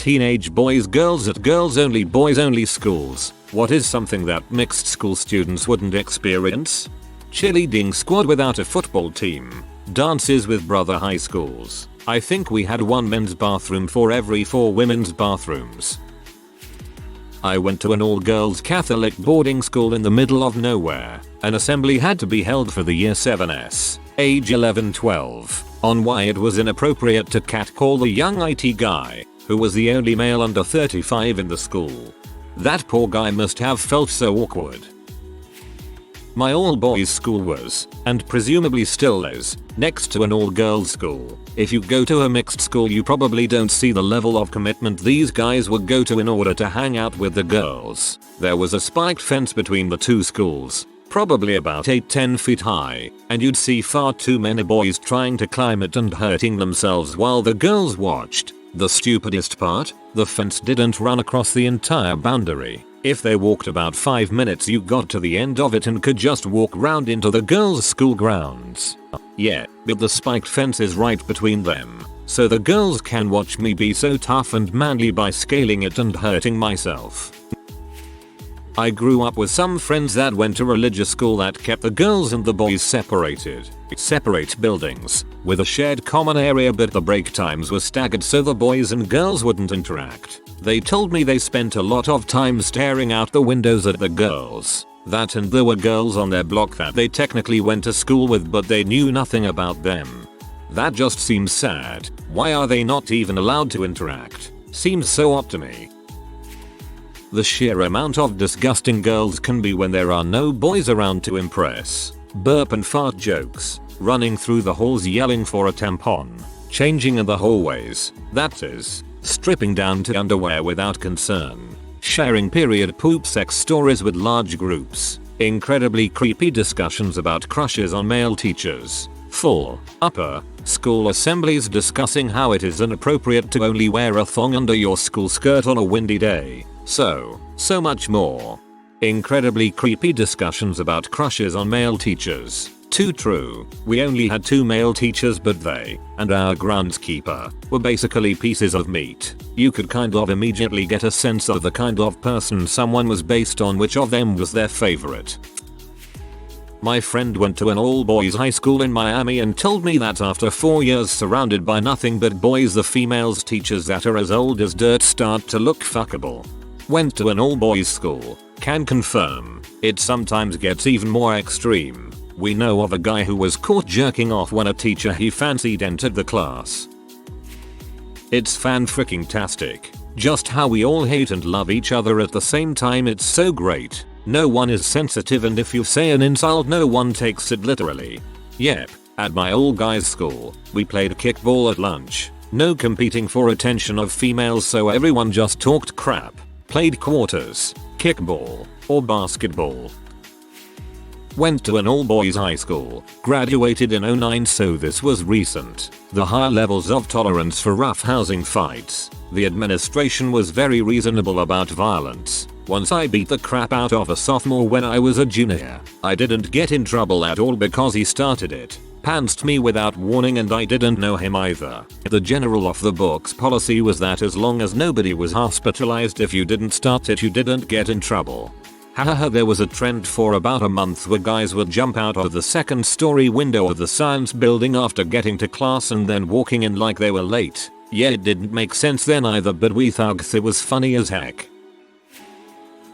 teenage boys girls at girls only boys only schools. What is something that mixed school students wouldn't experience? Cheerleading squad without a football team. Dances with brother high schools. I think we had one men's bathroom for every 4 women's bathrooms. I went to an all-girls Catholic boarding school in the middle of nowhere. An assembly had to be held for the year 7s, age 11-12, on why it was inappropriate to catcall the young IT guy, who was the only male under 35 in the school. That poor guy must have felt so awkward. My all-boys school was, and presumably still is, next to an all-girls school. If you go to a mixed school you probably don't see the level of commitment these guys would go to in order to hang out with the girls. There was a spiked fence between the two schools, probably about 8-10 feet high, and you'd see far too many boys trying to climb it and hurting themselves while the girls watched. The stupidest part? The fence didn't run across the entire boundary. If they walked about 5 minutes you got to the end of it and could just walk round into the girls' school grounds. Yeah, but the spiked fence is right between them, so the girls can watch me be so tough and manly by scaling it and hurting myself. I grew up with some friends that went to religious school that kept the girls and the boys separated. Separate buildings, with a shared common area, but the break times were staggered so the boys and girls wouldn't interact. They told me they spent a lot of time staring out the windows at the girls. That and there were girls on their block that they technically went to school with but they knew nothing about them. That just seems sad. Why are they not even allowed to interact? Seems so odd to me. The sheer amount of disgusting girls can be when there are no boys around to impress. Burp and fart jokes, running through the halls yelling for a tampon, changing in the hallways, that is, stripping down to underwear without concern, sharing period poop sex stories with large groups, incredibly creepy discussions about crushes on male teachers, full, upper, school assemblies discussing how it is inappropriate to only wear a thong under your school skirt on a windy day, so much more. Incredibly creepy discussions about crushes on male teachers. Too true. We only had 2 male teachers but they, and our groundskeeper, were basically pieces of meat. You could kind of immediately get a sense of the kind of person someone was based on which of them was their favorite. My friend went to an all-boys high school in Miami and told me that after 4 years surrounded by nothing but boys the females teachers that are as old as dirt start to look fuckable. Went to an all-boys school. Can confirm, it sometimes gets even more extreme. We know of a guy who was caught jerking off when a teacher he fancied entered the class. It's fan-freaking-tastic. Just how we all hate and love each other at the same time, it's so great. No one is sensitive and if you say an insult no one takes it literally. Yep, at my all-guys school, we played kickball at lunch. No competing for attention of females so everyone just talked crap. Played quarters, kickball, or basketball. Went to an all-boys high school, graduated in 09 so this was recent. The higher levels of tolerance for roughhousing fights. The administration was very reasonable about violence. Once I beat the crap out of a sophomore when I was a junior. I didn't get in trouble at all because he started it. Pantsed me without warning and I didn't know him either. The general off-the-books policy was that as long as nobody was hospitalized if you didn't start it you didn't get in trouble. Hahaha, there was a trend for about a month where guys would jump out of the 2nd story window of the science building after getting to class and then walking in like they were late. Yeah, it didn't make sense then either but we thugs it was funny as heck.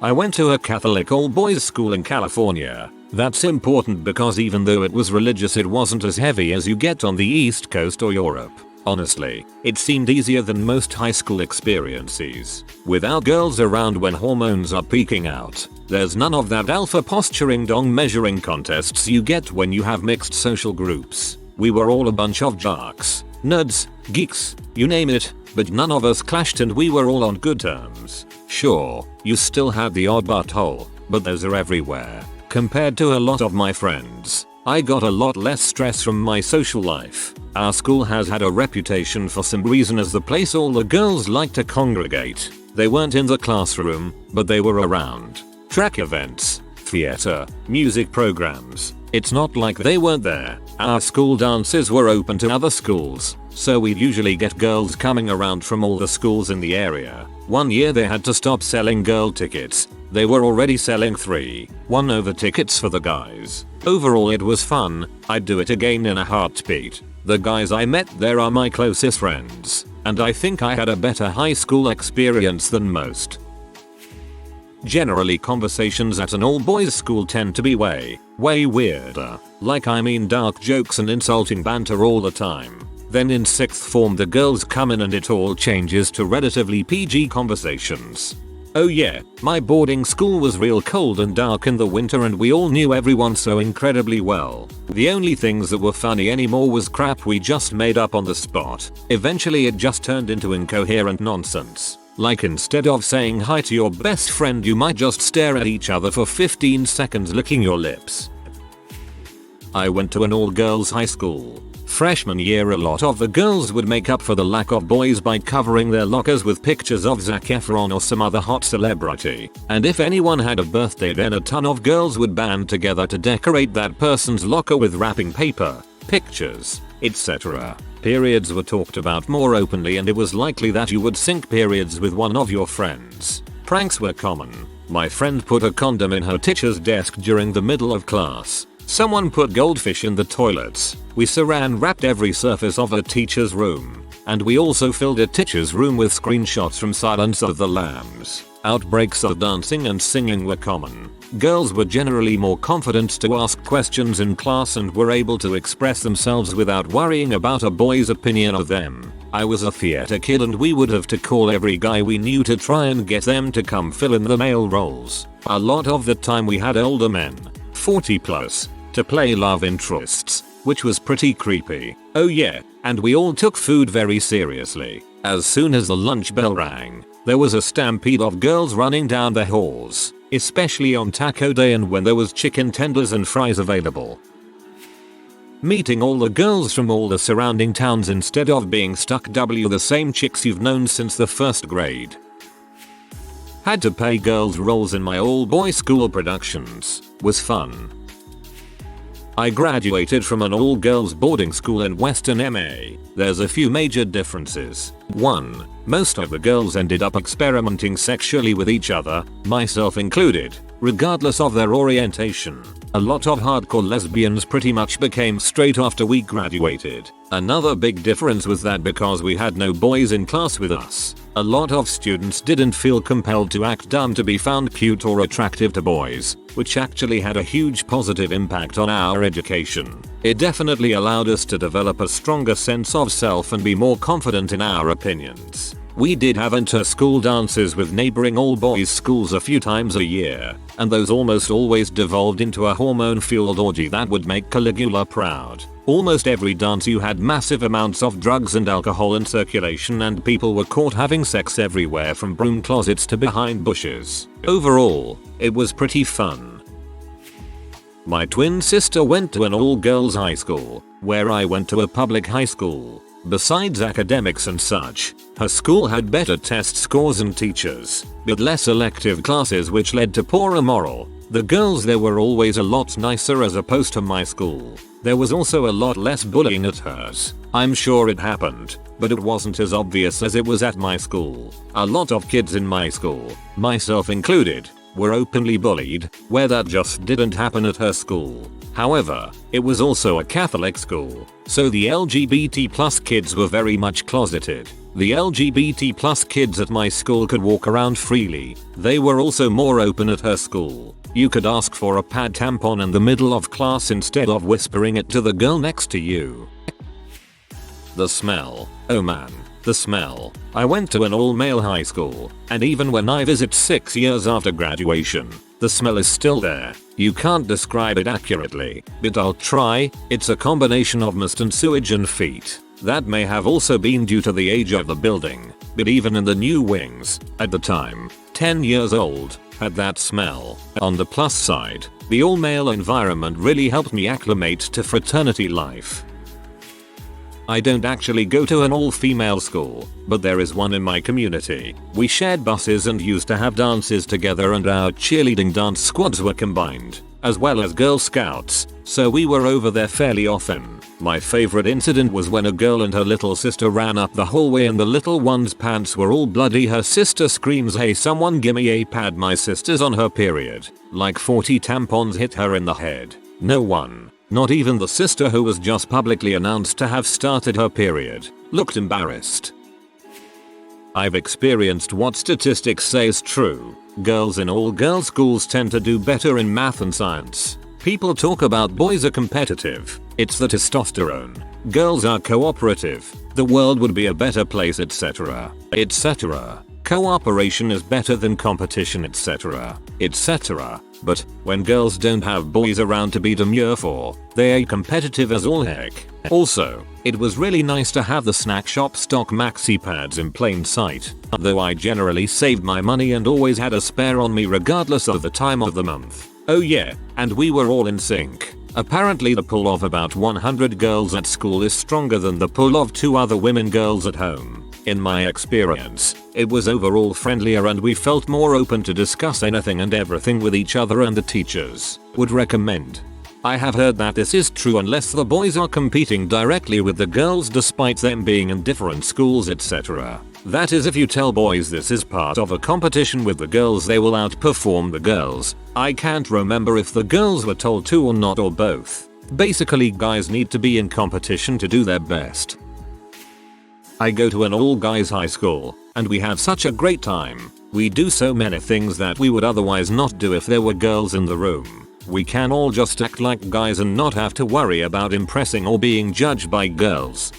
I went to a Catholic all-boys school in California. That's important because even though it was religious it wasn't as heavy as you get on the East Coast or Europe. Honestly, it seemed easier than most high school experiences. Without girls around when hormones are peaking out, there's none of that alpha posturing dong measuring contests you get when you have mixed social groups. We were all a bunch of jocks, nerds, geeks, you name it, but none of us clashed and we were all on good terms. Sure, you still had the odd butthole, but those are everywhere. Compared to a lot of my friends, I got a lot less stress from my social life. Our school has had a reputation for some reason as the place all the girls like to congregate. They weren't in the classroom, but they were around. Track events, theater, music programs. It's not like they weren't there. Our school dances were open to other schools. so we'd usually get girls coming around from all the schools in the area. One year they had to stop selling girl tickets. They were already selling 3-1 over tickets for the guys. Overall it was fun. I'd do it again in a heartbeat. The guys I met there are my closest friends, and I think I had a better high school experience than most. Generally conversations at an all-boys school tend to be way weirder. Like dark jokes and insulting banter all the time. Then in 6th form the girls come in and it all changes to relatively PG conversations. Oh yeah, my boarding school was real cold and dark in the winter and we all knew everyone so incredibly well. The only things that were funny anymore was crap we just made up on the spot. Eventually it just turned into incoherent nonsense. Like instead of saying hi to your best friend you might just stare at each other for 15 seconds licking your lips. I went to an all-girls high school. Freshman year a lot of the girls would make up for the lack of boys by covering their lockers with pictures of Zac Efron or some other hot celebrity. And if anyone had a birthday then a ton of girls would band together to decorate that person's locker with wrapping paper, pictures, etc. Periods were talked about more openly and it was likely that you would sync periods with one of your friends. Pranks were common. My friend put a condom in her teacher's desk during the middle of class. Someone put goldfish in the toilets. We saran wrapped every surface of a teacher's room. And we also filled a teacher's room with screenshots from Silence of the Lambs. Outbreaks of dancing and singing were common. Girls were generally more confident to ask questions in class and were able to express themselves without worrying about a boy's opinion of them. I was a theater kid and we would have to call every guy we knew to try and get them to come fill in the male roles. A lot of the time we had older men, 40 plus, to play love interests, which was pretty creepy. Oh yeah, and we all took food very seriously. As soon as the lunch bell rang, there was a stampede of girls running down the halls, especially on taco day and when there was chicken tenders and fries available. Meeting all the girls from all the surrounding towns instead of being stuck the same chicks you've known since the 1st grade. Had to play girls roles in my all-boy school productions. Was fun. I graduated from an all-girls boarding school in Western MA. There's a few major differences. 1. Most of the girls ended up experimenting sexually with each other, myself included, regardless of their orientation. A lot of hardcore lesbians pretty much became straight after we graduated. Another big difference was that because we had no boys in class with us, a lot of students didn't feel compelled to act dumb to be found cute or attractive to boys, which actually had a huge positive impact on our education. It definitely allowed us to develop a stronger sense of self and be more confident in our opinions. We did have inter-school dances with neighboring all-boys schools a few times a year, and those almost always devolved into a hormone-fueled orgy that would make Caligula proud. Almost every dance you had massive amounts of drugs and alcohol in circulation and people were caught having sex everywhere from broom closets to behind bushes. Overall, it was pretty fun. My twin sister went to an all-girls high school, where I went to a public high school. Besides academics and such, her school had better test scores and teachers, but less elective classes which led to poorer moral. The girls there were always a lot nicer as opposed to my school. There was also a lot less bullying at hers. I'm sure it happened, but it wasn't as obvious as it was at my school. A lot of kids in my school, myself included, were openly bullied, where that just didn't happen at her school. However, it was also a Catholic school, so the LGBT+ kids were very much closeted. The LGBT+ kids at my school could walk around freely. They were also more open at her school. You could ask for a pad tampon in the middle of class instead of whispering it to the girl next to you. The smell. Oh man, the smell. I went to an all-male high school, and even when I visit 6 years after graduation, the smell is still there. You can't describe it accurately, but I'll try. It's a combination of must and sewage and feet. That may have also been due to the age of the building, but even in the new wings, at the time, 10 years old, had that smell. On the plus side, the all-male environment really helped me acclimate to fraternity life. I don't actually go to an all-female school, but there is one in my community. We shared buses and used to have dances together and our cheerleading dance squads were combined. as well as Girl Scouts, so we were over there fairly often. My favorite incident was when a girl and her little sister ran up the hallway and the little one's pants were all bloody. Her sister screams, "Hey, someone gimme a pad, my sister's on her period." Like 40 tampons hit her in the head. No one, not even the sister who was just publicly announced to have started her period, looked embarrassed. I've experienced what statistics say is true. Girls in all girls schools tend to do better in math and science. People talk about boys are competitive. It's the testosterone. Girls are cooperative. The world would be a better place, etc. etc. Cooperation is better than competition, etc. etc. But when girls don't have boys around to be demure for, they are competitive as all heck. Also, it was really nice to have the snack shop stock maxi pads in plain sight, though I generally saved my money and always had a spare on me regardless of the time of the month. Oh yeah, and we were all in sync. Apparently the pull of about 100 girls at school is stronger than the pull of 2 other women girls at home. In my experience, it was overall friendlier and we felt more open to discuss anything and everything with each other and the teachers. Would recommend. I have heard that this is true unless the boys are competing directly with the girls despite them being in different schools, etc. That is, if you tell boys this is part of a competition with the girls, they will outperform the girls. I can't remember if the girls were told to or not, or both. Basically, guys need to be in competition to do their best. I go to an all-guys high school, and we have such a great time. We do so many things that we would otherwise not do if there were girls in the room. We can all just act like guys and not have to worry about impressing or being judged by girls.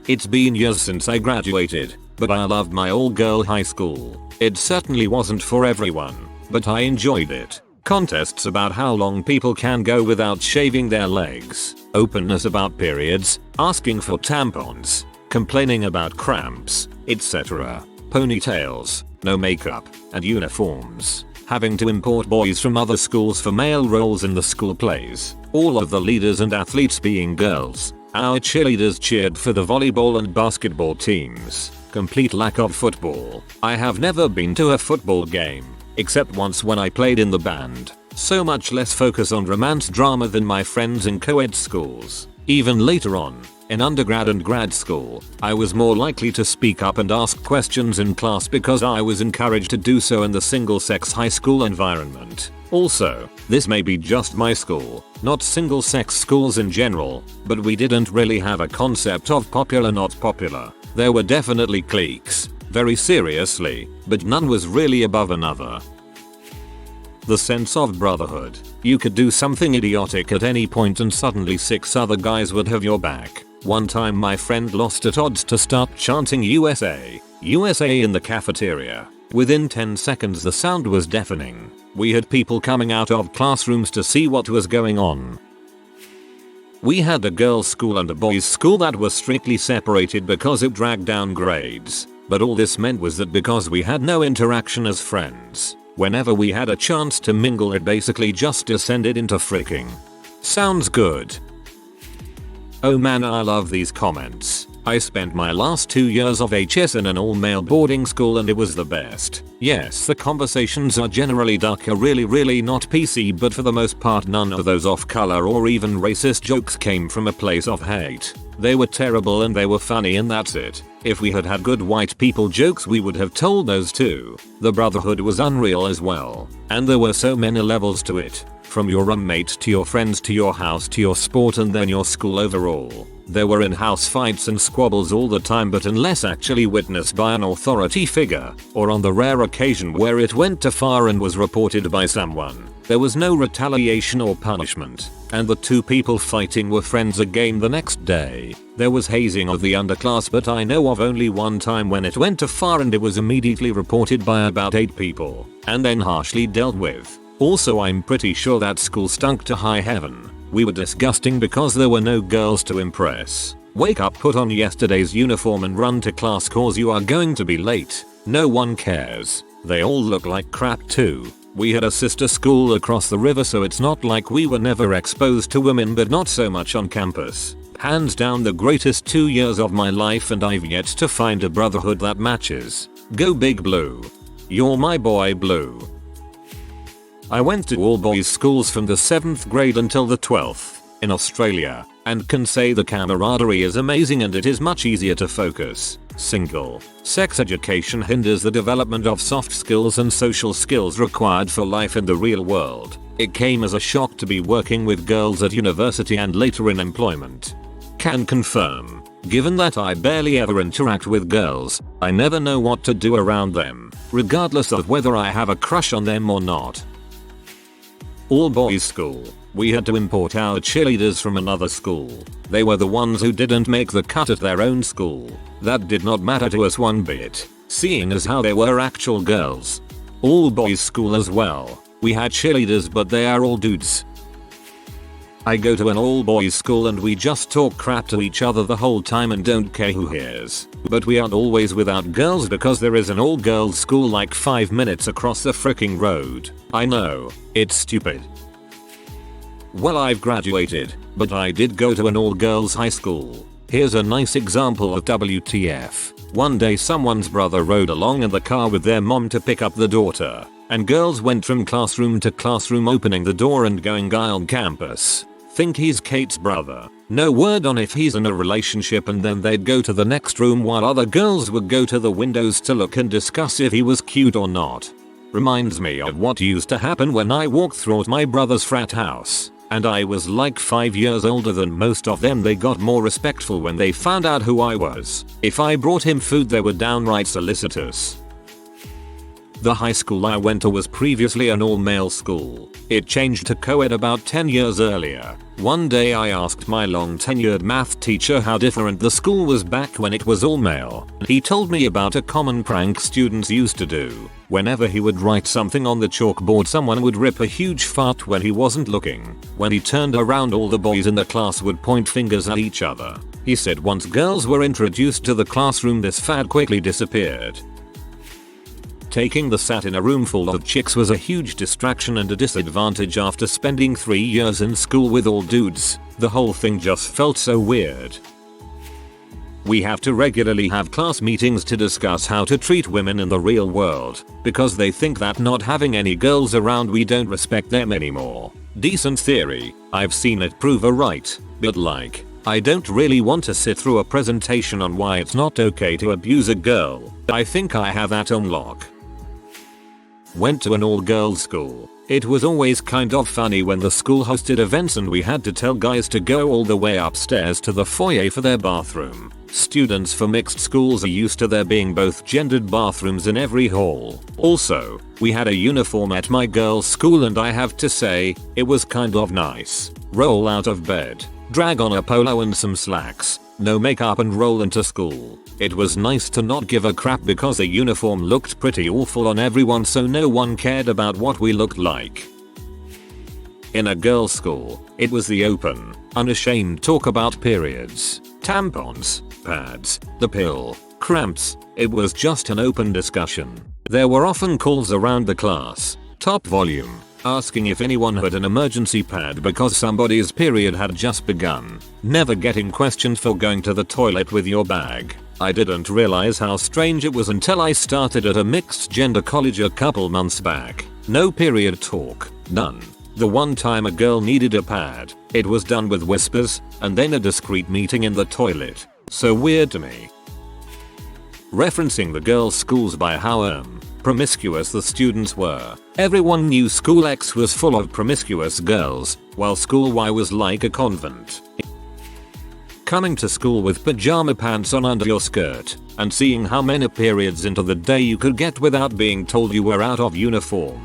It's been years since I graduated, but I loved my all-girl high school. It certainly wasn't for everyone, but I enjoyed it. Contests about how long people can go without shaving their legs, openness about periods, asking for tampons, complaining about cramps, etc. Ponytails, no makeup, and uniforms. Having to import boys from other schools for male roles in the school plays. All of the leaders and athletes being girls. Our cheerleaders cheered for the volleyball and basketball teams. Complete lack of football. I have never been to a football game, except once when I played in the band. So much less focus on romance drama than my friends in co-ed schools. Even later on, in undergrad and grad school, I was more likely to speak up and ask questions in class because I was encouraged to do so in the single-sex high school environment. Also, this may be just my school, not single-sex schools in general, but we didn't really have a concept of popular not popular. There were definitely cliques, very seriously, but none was really above another. The sense of brotherhood. You could do something idiotic at any point and suddenly 6 other guys would have your back. One time my friend lost at odds to start chanting USA, USA in the cafeteria. Within 10 seconds the sound was deafening. We had people coming out of classrooms to see what was going on. We had a girls' school and a boys' school that was strictly separated because it dragged down grades. But all this meant was that because we had no interaction as friends, whenever we had a chance to mingle it basically just descended into freaking. Sounds good. Oh man, I love these comments. I spent my last 2 years of HS in an all-male boarding school and it was the best. Yes, the conversations are generally dark, are really not PC, but for the most part none of those off-color or even racist jokes came from a place of hate. They were terrible and they were funny and that's it. If we had had good white people jokes we would have told those too. The brotherhood was unreal as well. And there were so many levels to it. From your roommate to your friends to your house to your sport and then your school overall. There were in-house fights and squabbles all the time, but unless actually witnessed by an authority figure, or on the rare occasion where it went too far and was reported by someone, there was no retaliation or punishment, and the 2 people fighting were friends again the next day. There was hazing of the underclass, but I know of only one time when it went too far and it was immediately reported by about 8 people, and then harshly dealt with. Also, I'm pretty sure that school stunk to high heaven. We were disgusting because there were no girls to impress. Wake up, put on yesterday's uniform and run to class cause you are going to be late. No one cares. They all look like crap too. We had a sister school across the river, so it's not like we were never exposed to women, but not so much on campus. Hands down the greatest 2 years of my life, and I've yet to find a brotherhood that matches. Go Big Blue. You're my boy Blue. I went to all boys schools from the 7th grade until the 12th in Australia, and can say the camaraderie is amazing and it is much easier to focus. Single sex education hinders the development of soft skills and social skills required for life in the real world. It came as a shock to be working with girls at university and later in employment. Can confirm. Given that I barely ever interact with girls, I never know what to do around them, regardless of whether I have a crush on them or not. All boys school. We had to import our cheerleaders from another school. They were the ones who didn't make the cut at their own school. That did not matter to us one bit, seeing as how they were actual girls. All boys school as well. We had cheerleaders but they are all dudes. I go to an all boys school and we just talk crap to each other the whole time and don't care who hears. But we aren't always without girls because there is an all girls school like 5 minutes across the fricking road. I know, it's stupid. Well, I've graduated, but I did go to an all girls high school. Here's a nice example of WTF. One day someone's brother rode along in the car with their mom to pick up the daughter, and girls went from classroom to classroom opening the door and going guy on campus. Think he's Kate's brother. No word on if he's in a relationship, and then they'd go to the next room while other girls would go to the windows to look and discuss if he was cute or not. Reminds me of what used to happen when I walked through my brother's frat house. And I was like 5 years older than most of them. They got more respectful when they found out who I was. If I brought him food they were downright solicitous. The high school I went to was previously an all-male school. It changed to co-ed about 10 years earlier. One day I asked my long-tenured math teacher how different the school was back when it was all-male. He told me about a common prank students used to do. Whenever he would write something on the chalkboard, someone would rip a huge fart when he wasn't looking. When he turned around, all the boys in the class would point fingers at each other. He said once girls were introduced to the classroom, this fad quickly disappeared. Taking the sat in a room full of chicks was a huge distraction and a disadvantage after spending 3 years in school with all dudes. The whole thing just felt so weird. We have to regularly have class meetings to discuss how to treat women in the real world, because they think that not having any girls around we don't respect them anymore. Decent theory, I've seen it prove a right, but like, I don't really want to sit through a presentation on why it's not okay to abuse a girl. I think I have that on lock. Went to an all-girls school. It was always kind of funny when the school hosted events and we had to tell guys to go all the way upstairs to the foyer for their bathroom. Students for mixed schools are used to there being both gendered bathrooms in every hall. Also, we had a uniform at my girls' school and I have to say, it was kind of nice. Roll out of bed, drag on a polo and some slacks, no makeup and roll into school. It was nice to not give a crap because the uniform looked pretty awful on everyone, so no one cared about what we looked like. In a girls' school, it was the open, unashamed talk about periods, tampons, pads, the pill, cramps. It was just an open discussion. There were often calls around the class, top volume, asking if anyone had an emergency pad because somebody's period had just begun. Never getting questioned for going to the toilet with your bag. I didn't realize how strange it was until I started at a mixed gender college a couple months back. No period talk, none. The one time a girl needed a pad, it was done with whispers, and then a discreet meeting in the toilet. So weird to me. Referencing the girls' schools by how promiscuous the students were. Everyone knew School X was full of promiscuous girls, while School Y was like a convent. Coming to school with pajama pants on under your skirt, and seeing how many periods into the day you could get without being told you were out of uniform.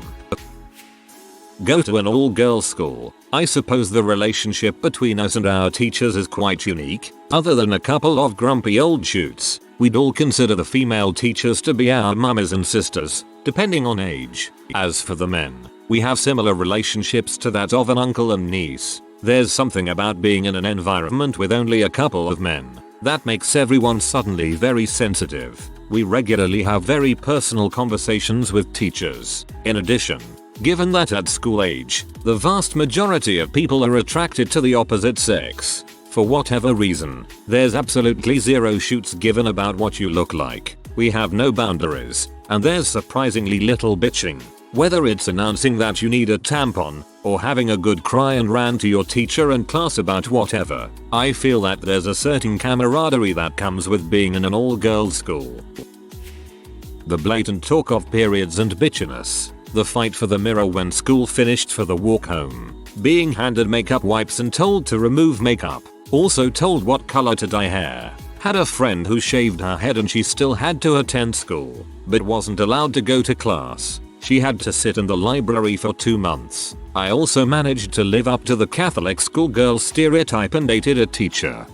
Go to an all-girls school. I suppose the relationship between us and our teachers is quite unique. Other than a couple of grumpy old shoots, we'd all consider the female teachers to be our mummies and sisters, depending on age. As for the men, we have similar relationships to that of an uncle and niece. There's something about being in an environment with only a couple of men that makes everyone suddenly very sensitive. We regularly have very personal conversations with teachers. In addition, given that at school age, the vast majority of people are attracted to the opposite sex, for whatever reason, there's absolutely zero shoots given about what you look like. We have no boundaries, and there's surprisingly little bitching. Whether it's announcing that you need a tampon, or having a good cry and rant to your teacher and class about whatever, I feel that there's a certain camaraderie that comes with being in an all-girls school. The blatant talk of periods and bitchiness, the fight for the mirror when school finished for the walk home, being handed makeup wipes and told to remove makeup, also told what color to dye hair. Had a friend who shaved her head and she still had to attend school, but wasn't allowed to go to class. She had to sit in the library for 2 months. I also managed to live up to the Catholic schoolgirl stereotype and dated a teacher.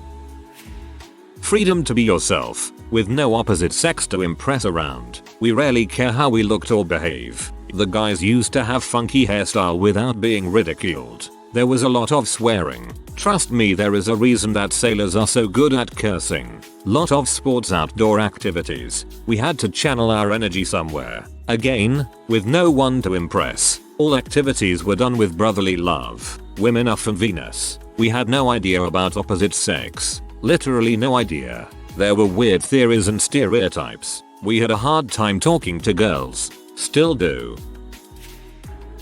Freedom to be yourself, with no opposite sex to impress around. We rarely care how we looked or behave. The guys used to have funky hairstyle without being ridiculed. There was a lot of swearing. Trust me, there is a reason that sailors are so good at cursing. Lot of sports outdoor activities. We had to channel our energy somewhere. Again, with no one to impress. All activities were done with brotherly love. Women are from Venus. We had no idea about opposite sex. Literally no idea. There were weird theories and stereotypes. We had a hard time talking to girls. Still do.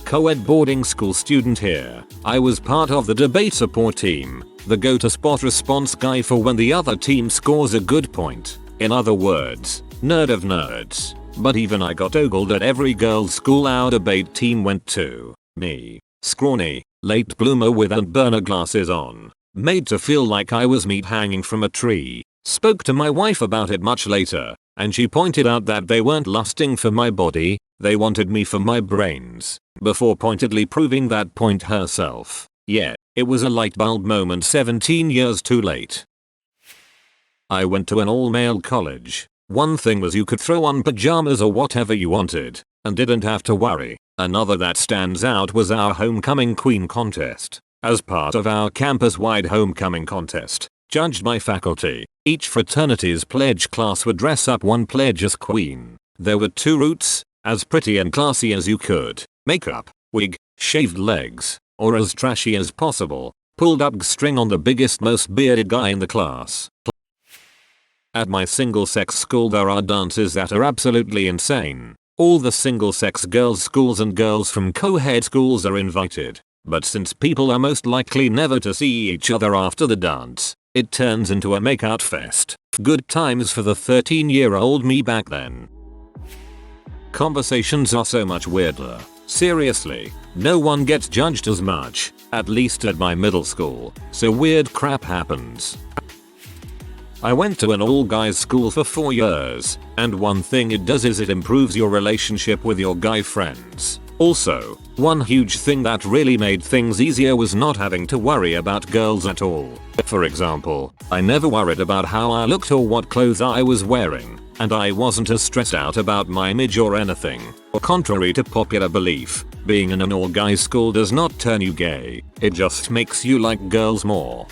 Co-ed boarding school student here. I was part of the debate support team, the go-to-spot response guy for when the other team scores a good point. In other words, nerd of nerds. But even I got ogled at every girls' school our debate team went to. Me, scrawny, late bloomer without burner glasses on. Made to feel like I was meat hanging from a tree. Spoke to my wife about it much later, and she pointed out that they weren't lusting for my body, they wanted me for my brains, before pointedly proving that point herself. Yeah, it was a light bulb moment 17 years too late. I went to an all-male college. One thing was you could throw on pajamas or whatever you wanted, and didn't have to worry. Another that stands out was our homecoming queen contest. As part of our campus-wide homecoming contest, judged by faculty, each fraternity's pledge class would dress up one pledge as queen. There were 2 routes, as pretty and classy as you could, makeup, wig, shaved legs, or as trashy as possible, pulled up string on the biggest most bearded guy in the class. At my single-sex school there are dances that are absolutely insane. All the single-sex girls' schools and girls from co-ed schools are invited. But since people are most likely never to see each other after the dance, it turns into a makeout fest. Good times for the 13-year-old me back then. Conversations are so much weirder. Seriously, no one gets judged as much, at least at my middle school, so weird crap happens. I went to an all-guys school for 4 years, and one thing it does is it improves your relationship with your guy friends. Also, one huge thing that really made things easier was not having to worry about girls at all. For example, I never worried about how I looked or what clothes I was wearing, and I wasn't as stressed out about my image or anything. Contrary to popular belief, being in an all-guys school does not turn you gay, it just makes you like girls more.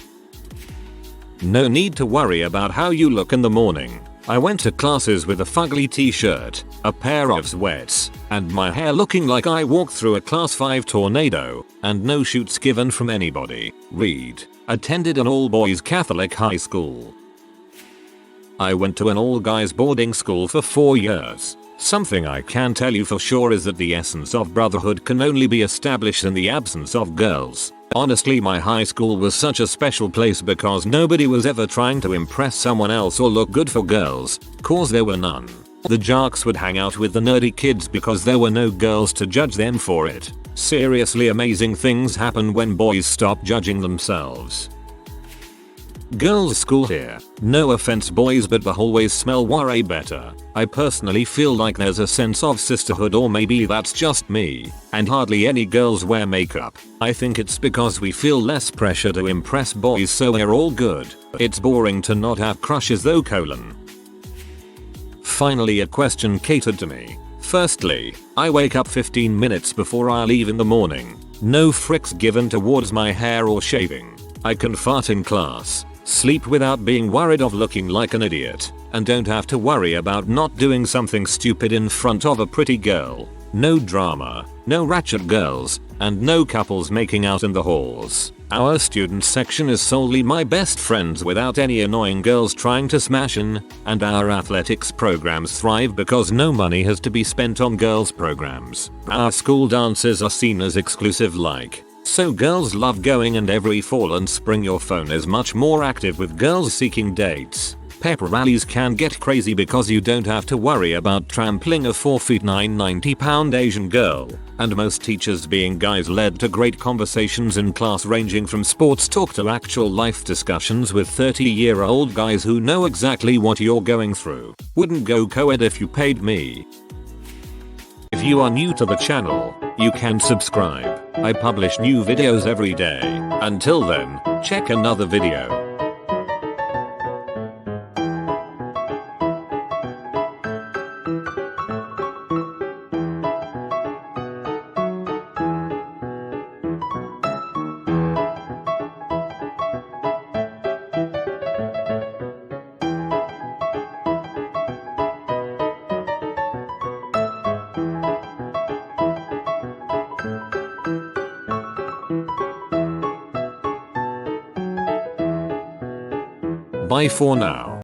No need to worry about how you look in the morning. I went to classes with a fugly t-shirt, a pair of sweats, and my hair looking like I walked through a class 5 tornado, and no shoots given from anybody. Read. Attended an all-boys Catholic high school. I went to an all-guys boarding school for 4 years. Something I can tell you for sure is that the essence of brotherhood can only be established in the absence of girls. Honestly, my high school was such a special place because nobody was ever trying to impress someone else or look good for girls, cause there were none. The jocks would hang out with the nerdy kids because there were no girls to judge them for it. Seriously, amazing things happen when boys stop judging themselves. Girls' school here. No offense boys, but the hallways smell way better. I personally feel like there's a sense of sisterhood, or maybe that's just me, and hardly any girls wear makeup. I think it's because we feel less pressure to impress boys, so we're all good. It's boring to not have crushes though. Finally, a question catered to me. Firstly, I wake up 15 minutes before I leave in the morning. No fricks given towards my hair or shaving. I can fart in class, sleep without being worried of looking like an idiot, and don't have to worry about not doing something stupid in front of a pretty girl. No drama, no ratchet girls, and no couples making out in the halls. Our student section is solely my best friends without any annoying girls trying to smash in, and our athletics programs thrive because no money has to be spent on girls programs. Our school dances are seen as exclusive like, so girls love going, and every fall and spring your phone is much more active with girls seeking dates. Pep rallies can get crazy because you don't have to worry about trampling a 4'9" 90-pound Asian girl, and most teachers being guys led to great conversations in class ranging from sports talk to actual life discussions with 30-year-old guys who know exactly what you're going through. Wouldn't go co-ed if you paid me. If you are new to the channel, you can subscribe. I publish new videos every day. Until then, check another video. Bye for now.